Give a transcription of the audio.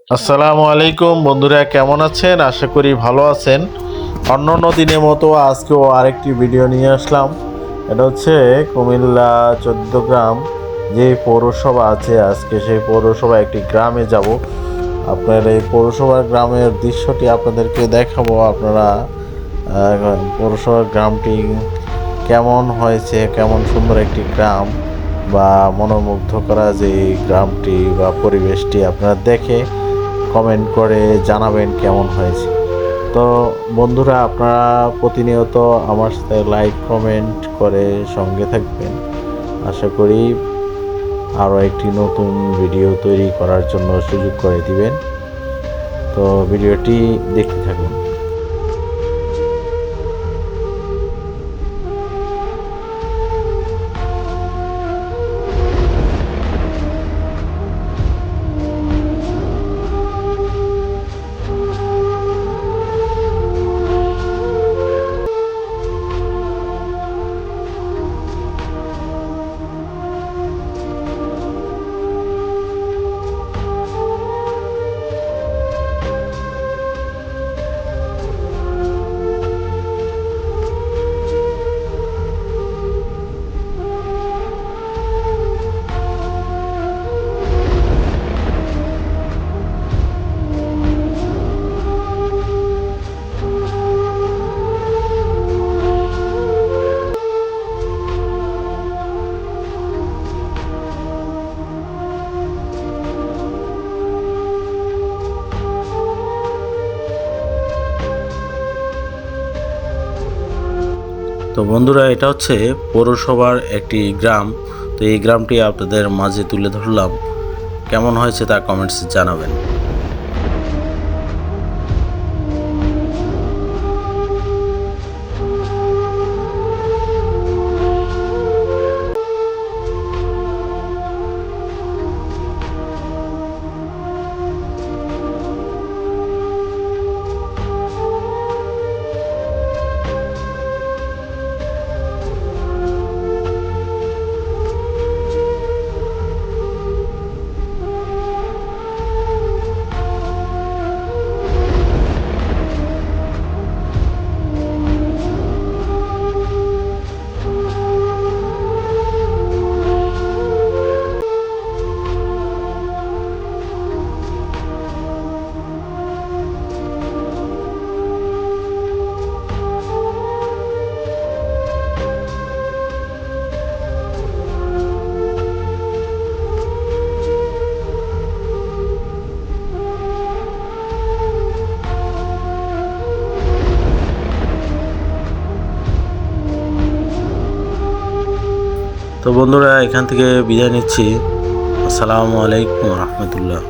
আসসালামু আলাইকুম বন্ধুরা, কেমন আছেন? আশা করি ভালো আছেন। অন্যান্য দিনের মতো আজকেও আরেকটি ভিডিও নিয়ে আসলাম। এটা হচ্ছে কুমিল্লা 14 গ্রাম যে পৌরসভা আছে, আজকে সেই পৌরসভা একটি গ্রামে যাব। আপনার এই পৌরসভার গ্রামের দৃশ্যটি আপনাদেরকে দেখাবো। আপনারা পৌরসভার গ্রামটি কেমন হয়েছে, কেমন সুন্দর একটি গ্রাম বা মনোমুগ্ধ করা যে এই গ্রামটি বা পরিবেশটি আপনারা দেখে কমেন্ট করে জানাবেন কেমন হয়েছে। তো বন্ধুরা, আপনারা প্রতিনিয়ত আমার সাথে লাইক কমেন্ট করে সঙ্গে থাকবেন। আশা করি আরও একটি নতুন ভিডিও তৈরি করার জন্য সুযোগ করে দিবেন। তো ভিডিওটি দেখতে থাকুন। তো বন্ধুরা, এটা হচ্ছে পৌরসভার একটি গ্রাম। তো এই গ্রামটি আপনাদের মাঝে তুলে ধরলাম। কেমন হয়েছে তা কমেন্টসে জানাবেন। তো বন্ধুরা, এখান থেকে বিদায় নিচ্ছি। আসসালামু আলাইকুম রহমতুল্লাহ।